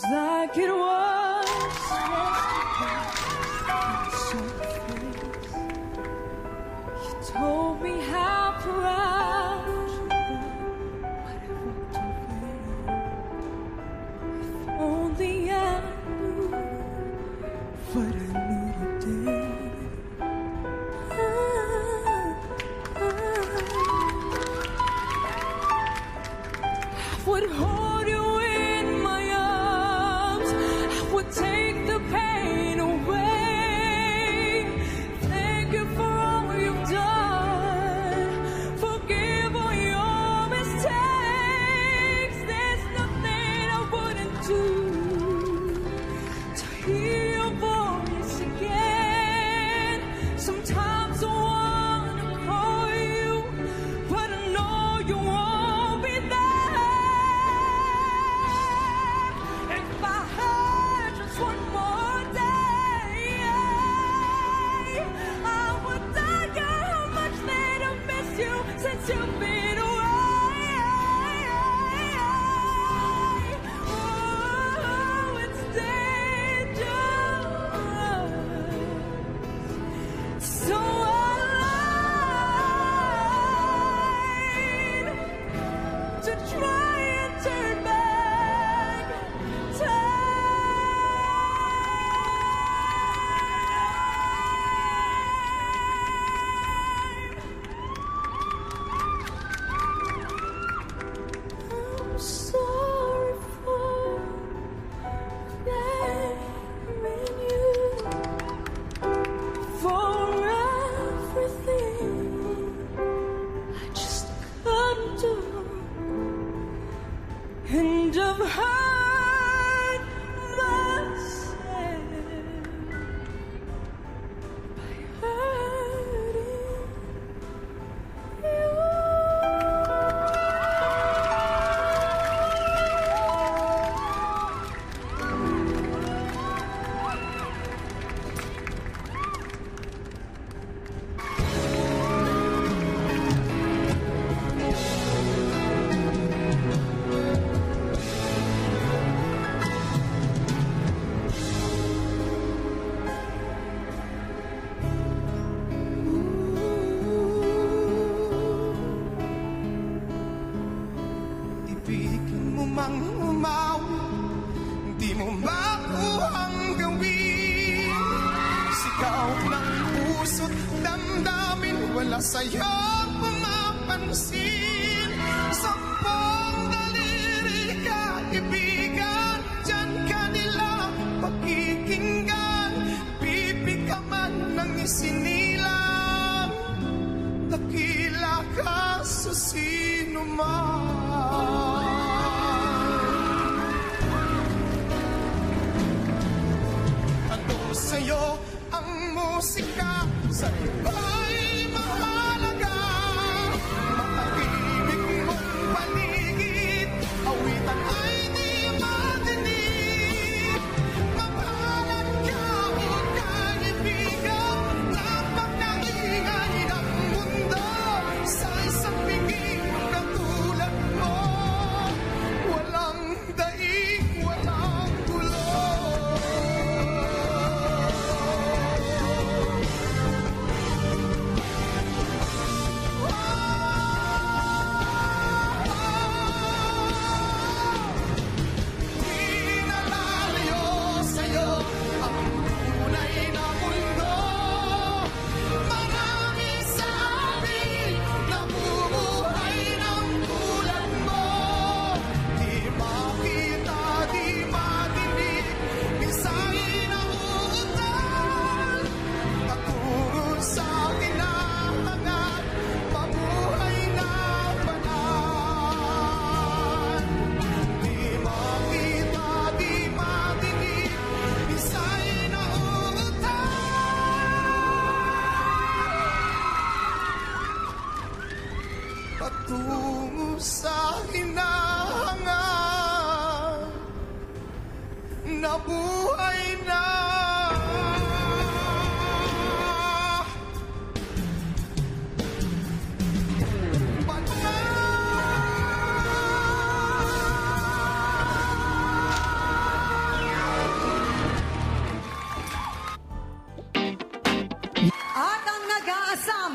Seems like it was you told me how proud you were, but I walked away. If only I knew what I knew today. I would hold you in my arms, I would take the pain away. Thank you for all you've done, forgive all your mistakes. There's nothing I wouldn't do to hear your voice again. Sometimes I wanna call you, but I know you won't be there. If I had just one more day, I would tell you how much that I miss you since you've been away. Oh, it's dangerous. So I lied to try and turn back time. I'm sorry for blaming you for everything I just couldn't do, and I've hurt myself by hurting you. Ibigin mo mang umawi, di mo makuhang gawin. Sigaw ng puso't damdamin, wala sa'yong pumapansin. Sampung daliri ka, ibigan, dyan ka nila pakikinggan. Pipi ka man ng isinilang, dakila ka sa sino man. Ano sa'yo ang musika, sa'yo'y mahalaga. Matahimik mong paligid, awitan ay di madinig. Mapalan ka o kaibigan, napakaingay ng mundo. Sa isang piging katulad mo, walang daig, walang gulo.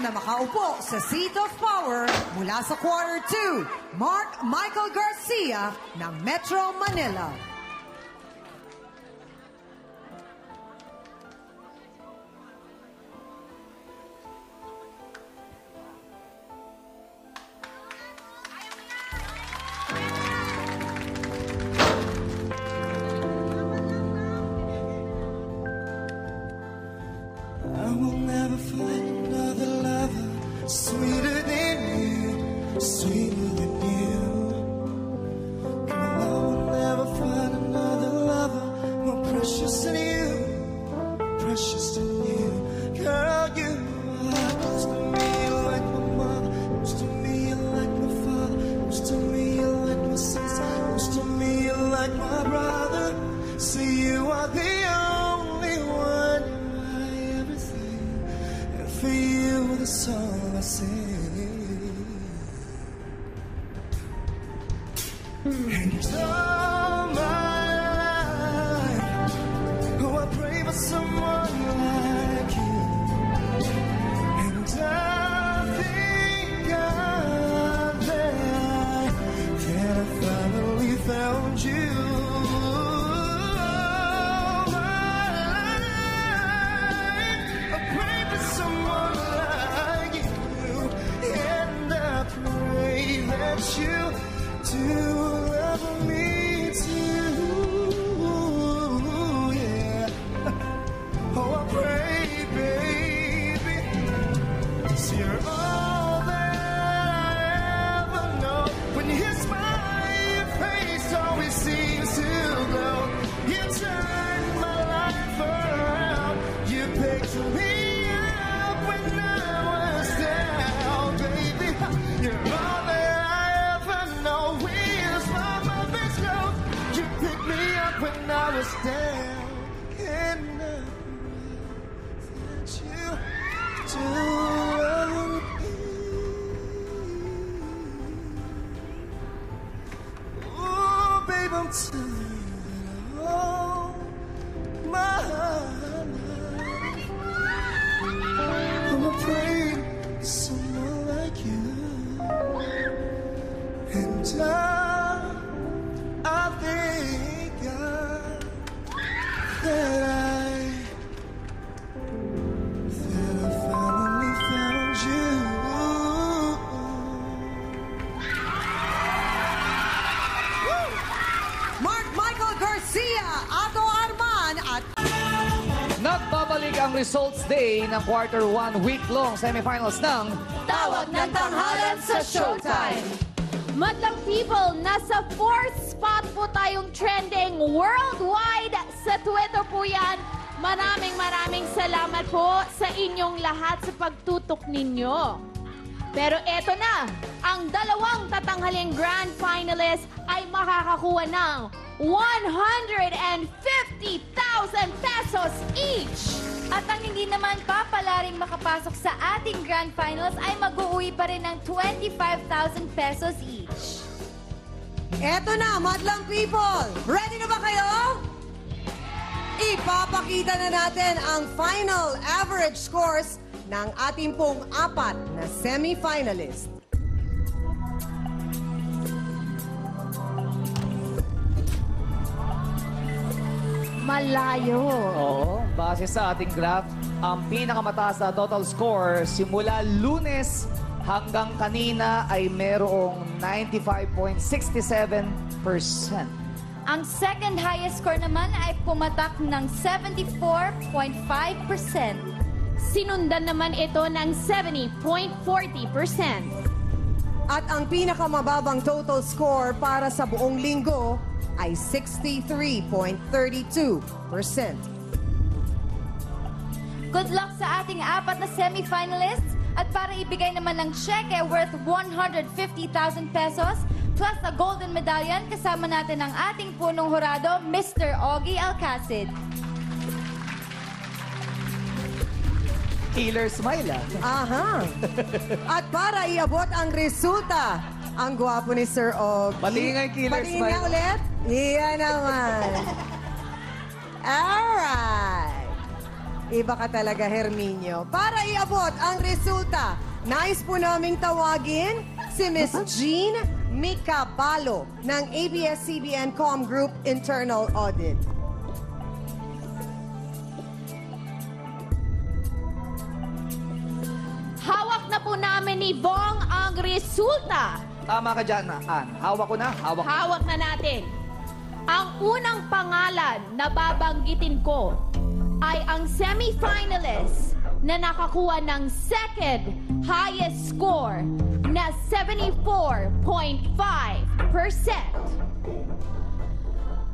na makaupo sa seat of power mula sa quarter 2, Mark Michael Garcia ng Metro Manila. I will never find another lover sweeter than you, sweeter than you. Girl, I will never find another lover more precious than you, precious than you. Girl, you are close to me like my mother, close to me like my father, close to me like my sister, close to me like my brother. So you are the only one in my everything, and for you the song I sing. And all my life, oh, I pray for someone like you. And I thank God that I finally found you. All my life, I pray for someone like you, and I pray that you do love me too, yeah. Oh, I pray, baby, 'cause you're all that I ever know. When you smile, your face always seems to glow. You turn my life around. You picked me up when I was down, baby. You're all that I ever know. Wheels my mother's love. You picked me up when I was down, and I pray that you do love me. Oh, babe, I'm telling you that all my life I'm a praying for someone like you. And I thank God that I finally found you. Mark Michael Garcia, Ato Arman at Nagbabalik ang results day ng quarter 1 week-long semifinals ng Tawag ng tanghalan sa Showtime. Madlang people, nasa 4th spot po tayong trending worldwide. Sa Twitter po yan. Maraming salamat po sa inyong lahat sa pagtutok ninyo. Pero eto na, ang dalawang tatanghaling grand finalists ay makakakuha ng 150,000 pesos each. At ang hindi naman papalaring makapasok sa ating grand finals ay mag-uwi pa rin ng 25,000 pesos each. eto na, madlang people. Ready na ba kayo? Ipapakita na natin ang final average scores ng ating pong 4 na semi-finalist. Malayo. Oo, base sa ating graph, ang pinakamataas na total score simula Lunes hanggang kanina ay merong 95.67%. Ang second highest score naman ay pumatak ng 74.5%. Sinundan naman ito ng 70.40%. At ang pinakamababang total score para sa buong linggo ay 63.32%. Good luck sa ating 4 na semi-finalists. At para ibigay naman ng cheque worth 150,000 pesos plus a golden medallion, kasama natin ang ating punong hurado, Mr. Ogie Alcacid. Killer smile, Aha! At para iabot ang resulta, ang gwapo ni Sir Og. Patingin nga yung killer Patingin smile. nga ulit. Iyan naman. Alright. Iba ka talaga, Herminio. Para iabot ang resulta, nais po naming tawagin si Miss Jean Micabalo ng ABS-CBN Com Group Internal Audit. Hawak na po namin ni Bong ang resulta. Tama ka dyan, Ann. Hawak ko na, hawak. Hawak na natin. Ang unang pangalan na babanggitin ko ay ang semi-finalist na nakakuha ng second highest score na 74.5%.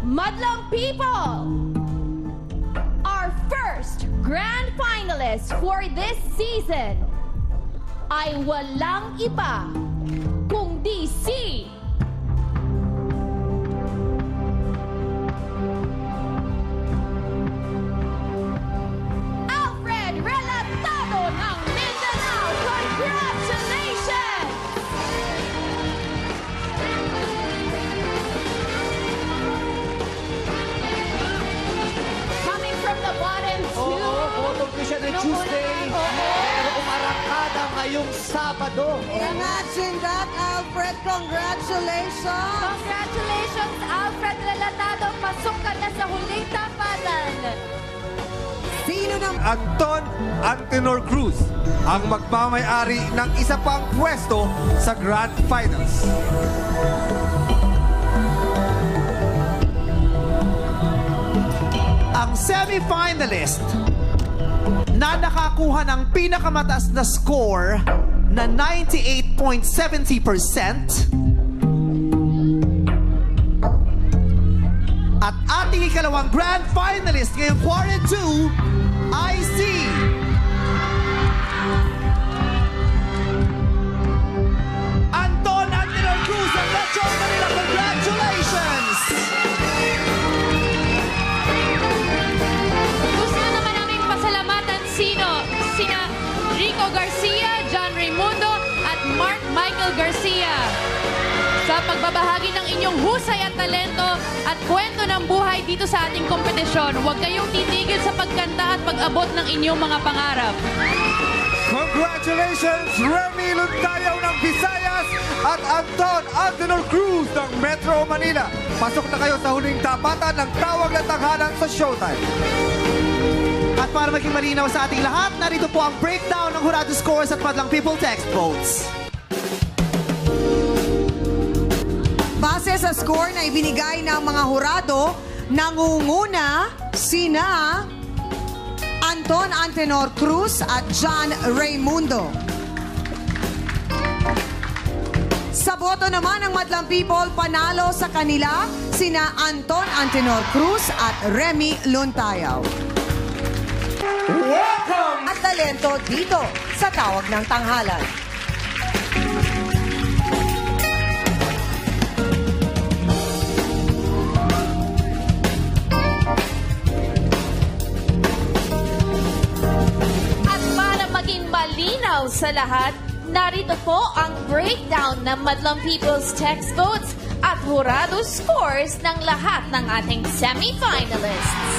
Madlang people, our first grand finalist for this season ay walang iba kundi si Alfred Relatado ng Mindanao. Congratulations! Coming from the bottom Oo, two. bottom ko siya ng Nung Tuesday. una, oo. Pero umarangkada ngayong Sabado. Imagine that, Alfred. Congratulations! Congratulations, Alfred Relatado. Pasok ka na sa huling tapatan. Sino ng Anton Antenor Cruz ang magmamayari ng isa pang pwesto sa Grand Finals. Ang semi-finalist na nakakuha ng pinakamataas na score na 98.70% at ating ikalawang grand finalist ngayong quarter 2 ay si Anton Antenor Cruz ng Metro Manila. Congratulations! Gusto naman namin pasalamatan sina Rico Garcia, John Raimundo at Mark Michael Garcia sa pagbabahagi ng inyong husay at talento at kwento ng buhay dito sa ating kompetisyon. Huwag kayong titigil sa pagkanta at pag-abot ng inyong mga pangarap. Congratulations, Remy Luntayaw ng Visayas at Anton Antenor Cruz ng Metro Manila. Pasok na kayo sa huling tapatan ng tawag na tanghalan sa Showtime. At para maging malinaw sa ating lahat, narito po ang breakdown ng Hurado scores at Madlang People text votes. base sa score na ibinigay ng mga hurado, nangunguna sina Anton Antenor Cruz at John Raimundo. Sa boto naman ng Madlang People, panalo sa kanila sina Anton Antenor Cruz at Remy Luntayaw. Welcome! At talento dito sa Tawag ng Tanghalan. At para maging malinaw sa lahat, narito po ang breakdown ng Madlang People's text votes at hurado scores ng lahat ng ating semi-finalists.